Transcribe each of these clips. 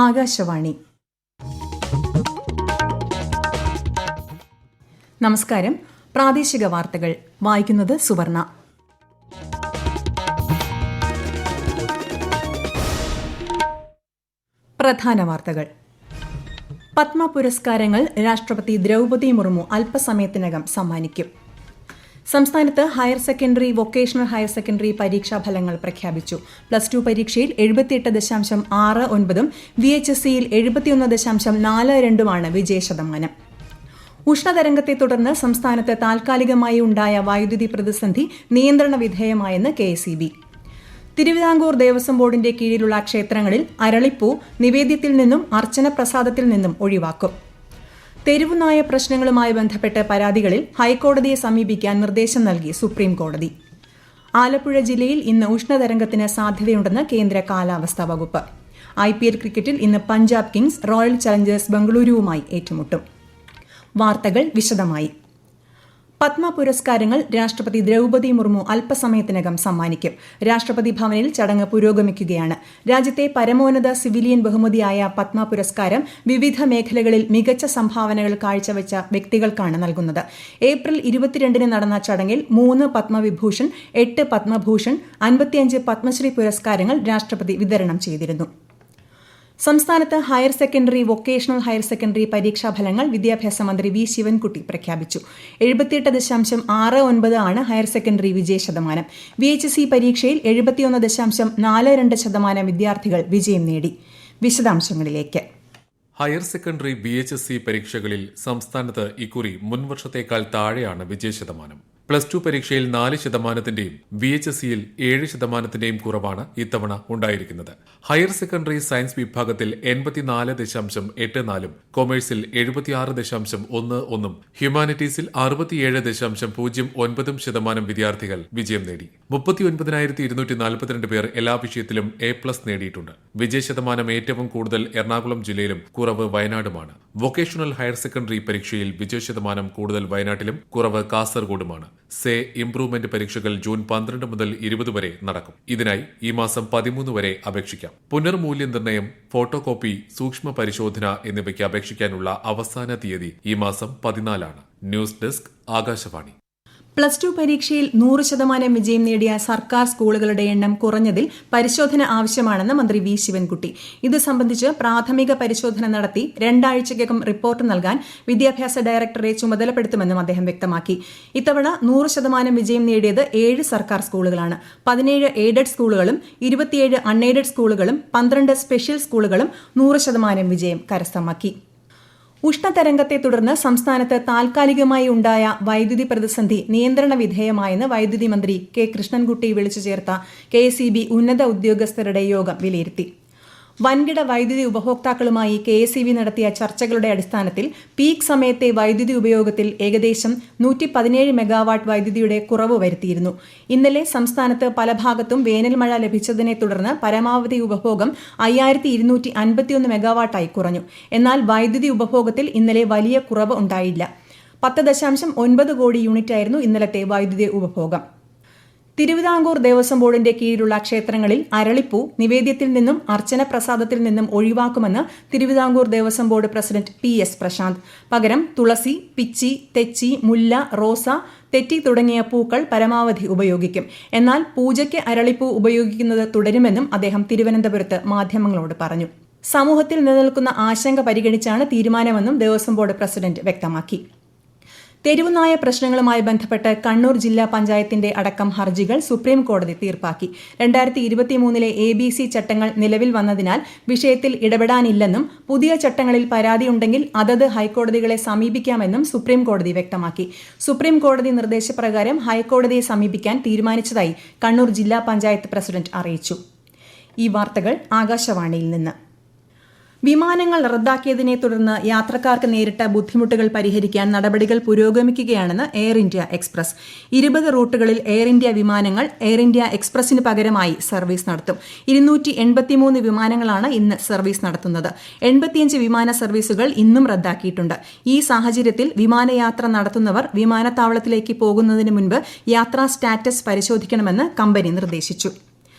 ആകാശവാണി. നമസ്കാരം. പ്രാദേശിക വാർത്തകൾ വായിക്കുന്നത് സുവർണ. പ്രധാന വാർത്തകൾ. പത്മ പുരസ്കാരങ്ങൾ രാഷ്ട്രപതി ദ്രൗപദി മുർമു അല്പസമയത്തിനകം സമ്മാനിക്കും. സംസ്ഥാനത്ത് higher secondary, vocational higher secondary പരീക്ഷാഫലങ്ങൾ പ്രഖ്യാപിച്ചു. +2 പരീക്ഷയിൽ 78.69%, VHSCയിൽ 71.42% വിജയശതമാനം. ഉഷ്ണതരംഗത്തെ തുടർന്ന് സംസ്ഥാനത്ത് താൽക്കാലികമായി ഉണ്ടായ വൈദ്യുതി പ്രതിസന്ധി നിയന്ത്രണ വിധേയമായെന്ന് KSEB. തിരുവിതാംകൂർ ദേവസ്വം ബോർഡിന്റെ കീഴിലുള്ള ക്ഷേത്രങ്ങളിൽ അരളിപ്പൂ നിവേദ്യത്തിൽ നിന്നും അർച്ചന പ്രസാദത്തിൽ നിന്നും ഒഴിവാക്കും. തെരുവുനായ പ്രശ്നങ്ങളുമായി ബന്ധപ്പെട്ട് പരാതികളിൽ ഹൈക്കോടതിയെ സമീപിക്കാൻ നിർദ്ദേശം നൽകി സുപ്രീം കോടതി. ആലപ്പുഴ ജില്ലയിൽ ഇന്ന് ഉഷ്ണതരംഗത്തിന് സാധ്യതയുണ്ടെന്ന് കേന്ദ്ര കാലാവസ്ഥാ വകുപ്പ്. IPL ക്രിക്കറ്റിൽ ഇന്ന് പഞ്ചാബ് കിങ്സ് റോയൽ ചലഞ്ചേഴ്സ് ബംഗളൂരുവുമായി ഏറ്റുമുട്ടും. വാർത്തകൾ വിശദമായി. പത്മ പുരസ്കാരങ്ങൾ രാഷ്ട്രപതി ദ്രൗപദി മുർമു അല്പസമയത്തിനകം സമ്മാനിക്കും. രാഷ്ട്രപതി ഭവനിൽ ചടങ്ങ് പുരോഗമിക്കുകയാണ്. രാജ്യത്തെ പരമോന്നത സിവിലിയൻ ബഹുമതിയായ പത്മ പുരസ്കാരം വിവിധ മേഖലകളിൽ മികച്ച സംഭാവനകൾ കാഴ്ചവെച്ച വ്യക്തികൾക്കാണ് നൽകുന്നത്. ഏപ്രിൽ 22 നടന്ന ചടങ്ങിൽ 3 പത്മവിഭൂഷൺ, 8 പത്മഭൂഷൺ, 55 പത്മശ്രീ പുരസ്കാരങ്ങൾ രാഷ്ട്രപതി വിതരണം ചെയ്തിരുന്നു. സംസ്ഥാനത്ത് higher secondary, vocational higher secondary പരീക്ഷാഫലങ്ങൾ വിദ്യാഭ്യാസ മന്ത്രി V. ശിവൻകുട്ടി പ്രഖ്യാപിച്ചു. 78.69% ആണ് ഹയർ സെക്കൻഡറി വിജയശതമാനം. VHSC പരീക്ഷയിൽ 71.42% വിദ്യാർത്ഥികൾ വിജയം നേടി. വിശദാംശങ്ങളിലേക്ക്. ഹയർ സെക്കൻഡറി VHSC പരീക്ഷകളിൽ സംസ്ഥാനത്ത് ഇക്കുറി മുൻവർഷത്തേക്കാൾ താഴെയാണ് വിജയശതമാനം. +2 പരീക്ഷയിൽ 4%, VHSCയിൽ 7% കുറവാണ് ഇത്തവണ ഉണ്ടായിരിക്കുന്നത്. ഹയർ സെക്കൻഡറി സയൻസ് വിഭാഗത്തിൽ 84.84%, കൊമേഴ്സിൽ 76.11%, ഹ്യൂമാനിറ്റീസിൽ 67.09% വിദ്യാർത്ഥികൾ വിജയം നേടി. 39,242 പേർ എല്ലാ വിഷയത്തിലും A+ നേടിയിട്ടുണ്ട്. വിജയശതമാനം ഏറ്റവും കൂടുതൽ എറണാകുളം ജില്ലയിലും കുറവ് വയനാടുമാണ്. വൊക്കേഷണൽ ഹയർ സെക്കൻഡറി പരീക്ഷയിൽ വിജയശതമാനം കൂടുതൽ വയനാട്ടിലും കുറവ് കാസർഗോഡുമാണ്. ഇംപ്രൂവ്മെന്റ് പരീക്ഷകൾ ജൂൺ 12 മുതൽ 20 വരെ നടക്കും. ഇതിനായി ഈ മാസം 13 വരെ അപേക്ഷിക്കാം. പുനർമൂല്യനിർണ്ണയം, ഫോട്ടോ കോപ്പി, സൂക്ഷ്മ പരിശോധന എന്നിവയ്ക്ക് അപേക്ഷിക്കാനുള്ള അവസാന തീയതി ഈ മാസം 14 ന്യൂസ് ഡെസ്ക്, ആകാശവാണി. +2 പരീക്ഷയിൽ 100% വിജയം നേടിയ സർക്കാർ സ്കൂളുകളുടെ എണ്ണം കുറഞ്ഞതിൽ പരിശോധന ആവശ്യമാണെന്ന് മന്ത്രി V. ശിവൻകുട്ടി. ഇത് സംബന്ധിച്ച് പ്രാഥമിക പരിശോധന നടത്തി 2 ആഴ്ചയ്ക്കകം റിപ്പോർട്ട് നൽകാൻ വിദ്യാഭ്യാസ ഡയറക്ടറെ ചുമതലപ്പെടുത്തുമെന്നും അദ്ദേഹം വ്യക്തമാക്കി. ഇത്തവണ 100% വിജയം നേടിയത് 7 സർക്കാർ സ്കൂളുകളാണ്. 17 എയ്ഡഡ് സ്കൂളുകളും 27 അൺഎയ്ഡഡ് സ്കൂളുകളും 12 സ്പെഷ്യൽ സ്കൂളുകളും 100% വിജയം കരസ്ഥമാക്കി. ഉഷ്ണതരംഗത്തെ തുടർന്ന് സംസ്ഥാനത്ത് താൽക്കാലികമായി ഉണ്ടായ വൈദ്യുതി പ്രതിസന്ധി നിയന്ത്രണ വിധേയമായെന്ന് വൈദ്യുതി മന്ത്രി K. കൃഷ്ണൻകുട്ടി വിളിച്ചു ചേർത്ത KSEB ഉന്നത ഉദ്യോഗസ്ഥരുടെ യോഗം വിലയിരുത്തി. വൻകിട വൈദ്യുതി ഉപഭോക്താക്കളുമായി KSEB നടത്തിയ ചർച്ചകളുടെ അടിസ്ഥാനത്തിൽ പീക്ക് സമയത്തെ വൈദ്യുതി ഉപയോഗത്തിൽ ഏകദേശം 117 മെഗാവാട്ട് വൈദ്യുതിയുടെ കുറവ് വരുത്തിയിരുന്നു. ഇന്നലെ സംസ്ഥാനത്ത് പല ഭാഗത്തും വേനൽ മഴ ലഭിച്ചതിനെ തുടർന്ന് പരമാവധി ഉപഭോഗം 5251 മെഗാവാട്ടായി കുറഞ്ഞു. എന്നാൽ വൈദ്യുതി ഉപഭോഗത്തിൽ ഇന്നലെ വലിയ കുറവ് ഉണ്ടായില്ല. 10.9 കോടി യൂണിറ്റായിരുന്നു ഇന്നലത്തെ വൈദ്യുതി ഉപഭോഗം. തിരുവിതാംകൂർ ദേവസ്വം ബോർഡിന്റെ കീഴിലുള്ള ക്ഷേത്രങ്ങളിൽ അരളിപ്പൂ നിവേദ്യത്തിൽ നിന്നും അർച്ചന പ്രസാദത്തിൽ നിന്നും ഒഴിവാക്കുമെന്ന് Thiruvithamkoor Devaswom board president PS Prasanth. പകരം തുളസി, പിച്ചി, തെച്ചി, മുല്ല, റോസ, തെറ്റി തുടങ്ങിയ പൂക്കൾ പരമാവധി ഉപയോഗിക്കും. എന്നാൽ പൂജയ്ക്ക് അരളിപ്പൂ ഉപയോഗിക്കുന്നത് തുടരുമെന്നും അദ്ദേഹം തിരുവനന്തപുരത്ത് മാധ്യമങ്ങളോട് പറഞ്ഞു. സമൂഹത്തിൽ നിലനിൽക്കുന്ന ആശങ്ക പരിഗണിച്ചാണ് തീരുമാനമെന്നും ദേവസ്വം ബോർഡ് പ്രസിഡന്റ് വ്യക്തമാക്കി. തെരുവുനായ പ്രശ്നങ്ങളുമായി ബന്ധപ്പെട്ട് കണ്ണൂർ ജില്ലാ പഞ്ചായത്തിന്റെ അടക്കം ഹർജികൾ സുപ്രീം കോടതി തീർപ്പാക്കി. 2023 ABC ചട്ടങ്ങൾ നിലവിൽ വന്നതിനാൽ വിഷയത്തിൽ ഇടപെടാനില്ലെന്നും പുതിയ ചട്ടങ്ങളിൽ പരാതിയുണ്ടെങ്കിൽ അതത് ഹൈക്കോടതികളെ സമീപിക്കാമെന്നും സുപ്രീം കോടതി വ്യക്തമാക്കി. സുപ്രീം കോടതി നിർദ്ദേശപ്രകാരം ഹൈക്കോടതിയെ സമീപിക്കാൻ തീരുമാനിച്ചതായി കണ്ണൂർ ജില്ലാ പഞ്ചായത്ത് പ്രസിഡന്റ് അറിയിച്ചു. ഈ വാർത്തകൾ ആകാശവാണിയിൽ നിന്ന്. വിമാനങ്ങൾ റദ്ദാക്കിയതിനെ തുടർന്ന് യാത്രക്കാർക്ക് നേരിട്ട ബുദ്ധിമുട്ടുകൾ പരിഹരിക്കാൻ നടപടികൾ പുരോഗമിക്കുകയാണെന്ന് എയർ ഇന്ത്യ എക്സ്പ്രസ്. 20 റൂട്ടുകളിൽ എയർ ഇന്ത്യ വിമാനങ്ങൾ എയർ ഇന്ത്യ എക്സ്പ്രസിന് പകരമായി സർവീസ് നടത്തും. 283 വിമാനങ്ങളാണ് ഇന്ന് സർവീസ് നടത്തുന്നത്. 85 വിമാന സർവീസുകൾ ഇന്നും റദ്ദാക്കിയിട്ടുണ്ട്. ഈ സാഹചര്യത്തിൽ വിമാനയാത്ര നടത്തുന്നവർ വിമാനത്താവളത്തിലേക്ക് പോകുന്നതിന് മുൻപ് യാത്രാ സ്റ്റാറ്റസ് പരിശോധിക്കണമെന്ന് കമ്പനി നിർദ്ദേശിച്ചു.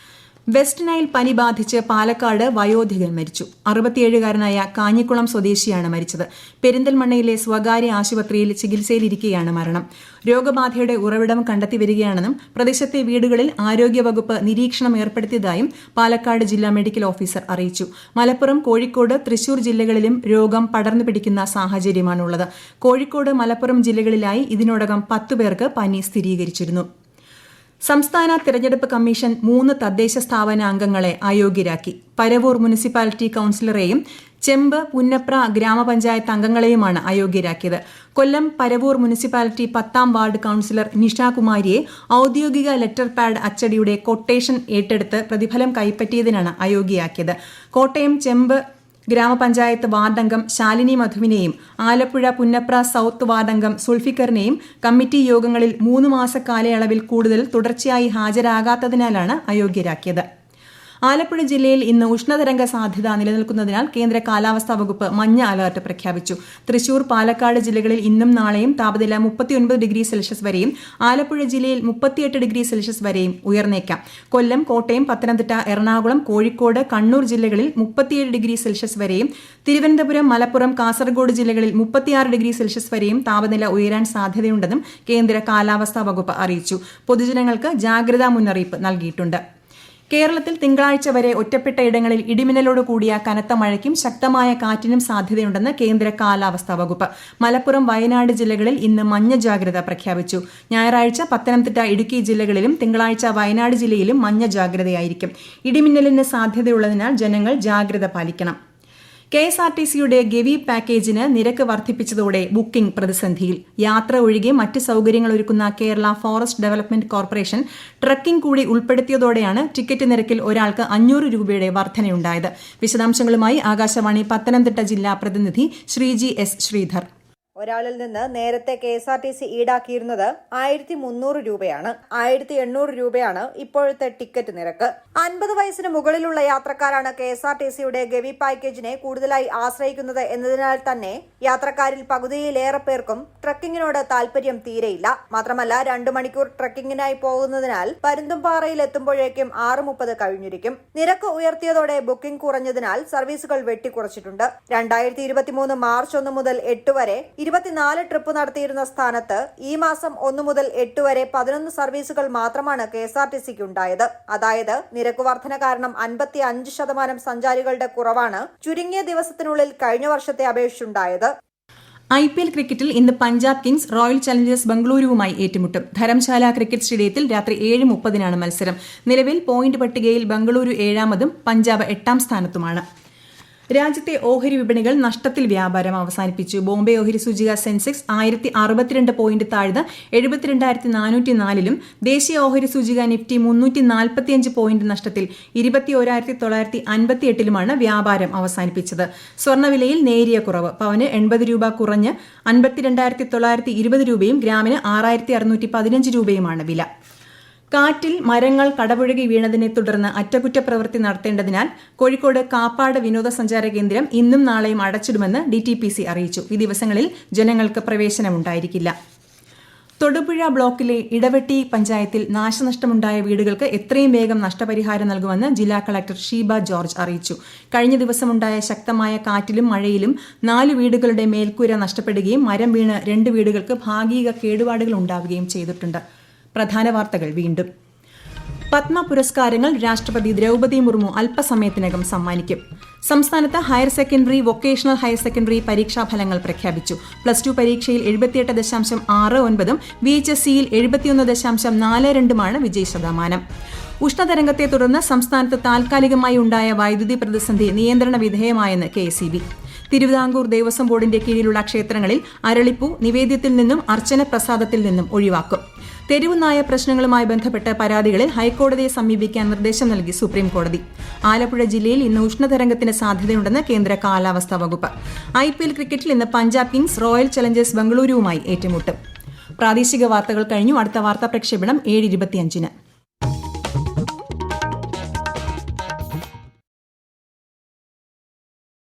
വെസ്റ്റ് നൈൽ പനി ബാധിച്ച് പാലക്കാട് വയോധികൻ മരിച്ചു. 67-കാരനായ കാഞ്ഞിക്കുളം സ്വദേശിയാണ് മരിച്ചത്. പെരിന്തൽമണ്ണയിലെ സ്വകാര്യ ആശുപത്രിയിൽ ചികിത്സയിലിരിക്കെയാണ് മരണം. രോഗബാധയുടെ ഉറവിടം കണ്ടെത്തി വരികയാണെന്നും പ്രദേശത്തെ വീടുകളിൽ ആരോഗ്യവകുപ്പ് നിരീക്ഷണം ഏർപ്പെടുത്തിയതായും പാലക്കാട് ജില്ലാ മെഡിക്കൽ ഓഫീസർ അറിയിച്ചു. മലപ്പുറം, കോഴിക്കോട്, തൃശൂർ ജില്ലകളിലും രോഗം പടർന്നു പിടിക്കുന്ന സാഹചര്യമാണുള്ളത്. കോഴിക്കോട്, മലപ്പുറം ജില്ലകളിലായി ഇതിനോടകം 10 പേർക്ക് പനി സ്ഥിരീകരിച്ചിരുന്നു. സംസ്ഥാന തിരഞ്ഞെടുപ്പ് കമ്മീഷൻ 3 തദ്ദേശ സ്ഥാപന അംഗങ്ങളെ അയോഗ്യരാക്കി. പരവൂർ മുനിസിപ്പാലിറ്റി കൌൺസിലറെയും ചെമ്പ്, പുന്നപ്ര ഗ്രാമപഞ്ചായത്ത് അംഗങ്ങളെയുമാണ് അയോഗ്യരാക്കിയത്. കൊല്ലം പരവൂർ മുനിസിപ്പാലിറ്റി 10ാം വാർഡ് കൌൺസിലർ നിഷാകുമാരിയെ ഔദ്യോഗിക ലെറ്റർ പാഡ് അച്ചടിയുടെ കൊട്ടേഷൻ ഏറ്റെടുത്ത് പ്രതിഫലം കൈപ്പറ്റിയതിനാണ് അയോഗ്യയാക്കിയത്. കോട്ടയം ചെമ്പ് ഗ്രാമപഞ്ചായത്ത് വാർഡംഗം ശാലിനി മധുവിനെയും ആലപ്പുഴ പുന്നപ്ര സൌത്ത് വാർഡംഗം സുൾഫിക്കറിനെയും കമ്മിറ്റി യോഗങ്ങളിൽ 3 മാസ കാലയളവിൽ കൂടുതൽ തുടർച്ചയായി ഹാജരാകാത്തതിനാലാണ് അയോഗ്യരാക്കിയത്. ആലപ്പുഴ ജില്ലയിൽ ഇന്ന് ഉഷ്ണതരംഗ സാധ്യത നിലനിൽക്കുന്നതിനാൽ കേന്ദ്ര കാലാവസ്ഥാ വകുപ്പ് മഞ്ഞ അലർട്ട് പ്രഖ്യാപിച്ചു. തൃശൂർ, പാലക്കാട് ജില്ലകളിൽ ഇന്നും നാളെയും താപനില 39 ഡിഗ്രി സെൽഷ്യസ് വരെയും ആലപ്പുഴ ജില്ലയിൽ 38 ഡിഗ്രി സെൽഷ്യസ് വരെയും ഉയർന്നേക്കാം. കൊല്ലം, കോട്ടയം, പത്തനംതിട്ട, എറണാകുളം, കോഴിക്കോട്, കണ്ണൂർ ജില്ലകളിൽ 37 ഡിഗ്രി സെൽഷ്യസ് വരെയും തിരുവനന്തപുരം, മലപ്പുറം, കാസർഗോഡ് ജില്ലകളിൽ 36 ഡിഗ്രി സെൽഷ്യസ് വരെയും താപനില ഉയരാൻ സാധ്യതയുണ്ടെന്നും കേന്ദ്ര കാലാവസ്ഥാ വകുപ്പ് അറിയിച്ചു. പൊതുജനങ്ങൾക്ക് ജാഗ്രതാ മുന്നറിയിപ്പ് നൽകിയിട്ടുണ്ട്. കേരളത്തിൽ തിങ്കളാഴ്ച വരെ ഒറ്റപ്പെട്ട ഇടങ്ങളിൽ ഇടിമിന്നലോട് കൂടിയ കനത്ത മഴയ്ക്കും ശക്തമായ കാറ്റിനും സാധ്യതയുണ്ടെന്ന് കേന്ദ്ര കാലാവസ്ഥാ വകുപ്പ്. മലപ്പുറം, വയനാട് ജില്ലകളിൽ ഇന്ന് മഞ്ഞ ജാഗ്രത പ്രഖ്യാപിച്ചു. ഞായറാഴ്ച പത്തനംതിട്ട, ഇടുക്കി ജില്ലകളിലും തിങ്കളാഴ്ച വയനാട് ജില്ലയിലും മഞ്ഞ ജാഗ്രതയായിരിക്കും. ഇടിമിന്നലിന് സാധ്യതയുള്ളതിനാൽ ജനങ്ങൾ ജാഗ്രത പാലിക്കണം. KSRTCയുടെ ഗവി പാക്കേജിന് നിരക്ക് വർദ്ധിപ്പിച്ചതോടെ ബുക്കിംഗ് പ്രതിസന്ധിയിൽ. യാത്ര ഒഴികെ മറ്റ് സൌകര്യങ്ങൾ ഒരുക്കുന്ന Kerala forest development corporation trekking കൂടി ഉൾപ്പെടുത്തിയതോടെയാണ് ടിക്കറ്റ് നിരക്കിൽ ഒരാൾക്ക് 500 രൂപയുടെ വർധനയുണ്ടായത്. വിശദാംശങ്ങളുമായി ആകാശവാണി പത്തനംതിട്ട ജില്ലാ പ്രതിനിധി ശ്രീജി എസ് ശ്രീധർ. ഒരാളിൽ നിന്ന് നേരത്തെ KSRTC ഈടാക്കിയിരുന്നത് 1300 രൂപയാണ്. 1800 രൂപയാണ് ഇപ്പോഴത്തെ ടിക്കറ്റ് നിരക്ക്. 50 വയസ്സിന് മുകളിലുള്ള യാത്രക്കാരാണ് KSRTCയുടെ ഗവി പാക്കേജിനെ കൂടുതലായി ആശ്രയിക്കുന്നത് എന്നതിനാൽ തന്നെ യാത്രക്കാരിൽ പകുതിയിലേറെ പേർക്കും ട്രക്കിങ്ങിനോട് താല്പര്യം തീരെയില്ല. മാത്രമല്ല 2 മണിക്കൂർ ട്രക്കിങ്ങിനായി പോകുന്നതിനാൽ പരുന്തുംപാറയിൽ എത്തുമ്പോഴേക്കും 6:30 കഴിഞ്ഞിരിക്കും. നിരക്ക് ഉയർത്തിയതോടെ ബുക്കിംഗ് കുറഞ്ഞതിനാൽ സർവീസുകൾ വെട്ടിക്കുറച്ചിട്ടുണ്ട്. 2023 മാർച്ച് 1 മുതൽ 8 വരെ 24 ട്രിപ്പ് നടത്തിയിരുന്ന സ്ഥാനത്ത് ഈ മാസം 1 മുതൽ 8 വരെ 11 സർവീസുകൾ മാത്രമാണ് KSRTCക്ക് ഉണ്ടായത്. അതായത് നിരക്ക് വർധന കാരണം 55% സഞ്ചാരികളുടെ കുറവാണ് ചുരുങ്ങിയ ദിവസത്തിനുള്ളിൽ കഴിഞ്ഞ വർഷത്തെ അപേക്ഷിച്ചുണ്ടായത്. IPL ക്രിക്കറ്റിൽ ഇന്ന് പഞ്ചാബ് കിങ്സ് റോയൽ ചലഞ്ചേഴ്സ് ബംഗളൂരുവുമായി ഏറ്റുമുട്ടും. ധരംശാല ക്രിക്കറ്റ് സ്റ്റേഡിയത്തിൽ രാത്രി 7:30 മത്സരം. നിലവിൽ പോയിന്റ് പട്ടികയിൽ ബംഗളൂരു 7ാമതും പഞ്ചാബ് 8ാം സ്ഥാനത്തുമാണ്. രാജ്യത്തെ ഓഹരി വിപണികൾ നഷ്ടത്തിൽ വ്യാപാരം അവസാനിപ്പിച്ചു. ബോംബെ ഓഹരി സൂചിക സെൻസെക്സ് 1062 പോയിന്റ് താഴ്ന്ന് 72,404-ലും ദേശീയ ഓഹരി സൂചിക നിഫ്റ്റി 345 പോയിന്റ് നഷ്ടത്തിൽ 21,958-ലുമാണ് വ്യാപാരം അവസാനിപ്പിച്ചത്. സ്വർണ്ണവിലയിൽ നേരിയ കുറവ്. പവന് 80 രൂപ കുറഞ്ഞ് 52,920 രൂപയും ഗ്രാമിന് 6,615 രൂപയുമാണ് വില. കാറ്റിൽ മരങ്ങൾ കടപുഴകി വീണതിനെ തുടർന്ന് അറ്റകുറ്റപ്രവൃത്തി നടത്തേണ്ടതിനാൽ കോഴിക്കോട് കാപ്പാട് വിനോദസഞ്ചാര കേന്ദ്രം ഇന്നും നാളെയും അടച്ചിടുമെന്ന് DTPC അറിയിച്ചു. ഈ ദിവസങ്ങളിൽ ജനങ്ങൾക്ക് പ്രവേശനമുണ്ടായിരിക്കില്ല. തൊടുപുഴ ബ്ലോക്കിലെ ഇടവെട്ടി പഞ്ചായത്തിൽ നാശനഷ്ടമുണ്ടായ വീടുകൾക്ക് എത്രയും വേഗം നഷ്ടപരിഹാരം നൽകുമെന്ന് ജില്ലാ കളക്ടർ ഷീബ ജോർജ് അറിയിച്ചു. കഴിഞ്ഞ ദിവസമുണ്ടായ ശക്തമായ കാറ്റിലും മഴയിലും 4 വീടുകളുടെ മേൽക്കൂര നഷ്ടപ്പെടുകയും മരം വീണ് 2 വീടുകൾക്ക് ഭാഗിക കേടുപാടുകൾ ഉണ്ടാവുകയും ചെയ്തിട്ടുണ്ട്. പ്രധാന വാർത്തകൾ വീണ്ടും. പത്മ പുരസ്കാരങ്ങൾ രാഷ്ട്രപതി ദ്രൗപദി മുർമു അല്പസമയത്തിനകം സമ്മാനിക്കും. സംസ്ഥാനത്ത് higher secondary, vocational higher secondary പരീക്ഷാഫലങ്ങൾ പ്രഖ്യാപിച്ചു. +2 പരീക്ഷയിൽ 78.69-ഉം VHSCയിൽ 71.42-മാണ് വിജയശതമാനം. ഉഷ്ണതരംഗത്തെ തുടർന്ന് സംസ്ഥാനത്ത് താൽക്കാലികമായി ഉണ്ടായ വൈദ്യുതി പ്രതിസന്ധി നിയന്ത്രണ വിധേയമായെന്ന് KSEB. തിരുവിതാംകൂർ ദേവസ്വം ബോർഡിന്റെ കീഴിലുള്ള ക്ഷേത്രങ്ങളിൽ അരളിപ്പൂ നിവേദ്യത്തിൽ നിന്നും അർച്ചന പ്രസാദത്തിൽ നിന്നും ഒഴിവാക്കും. തെരുവുനായ പ്രശ്നങ്ങളുമായി ബന്ധപ്പെട്ട് പരാതികളിൽ ഹൈക്കോടതിയെ സമീപിക്കാൻ നിർദ്ദേശം നൽകി സുപ്രീംകോടതി. ആലപ്പുഴ ജില്ലയിൽ ഇന്ന് ഉഷ്ണതരംഗത്തിന് സാധ്യതയുണ്ടെന്ന് കേന്ദ്ര കാലാവസ്ഥാ വകുപ്പ്. IPL ക്രിക്കറ്റിൽ ഇന്ന് പഞ്ചാബ് കിങ്സ് റോയൽ ചലഞ്ചേഴ്സ് ബംഗളൂരുവുമായി ഏറ്റുമുട്ടും. പ്രാദേശിക വാർത്തകൾ കഴിഞ്ഞു. അടുത്ത വാർത്താ പ്രക്ഷേപണം 7:25-ന്.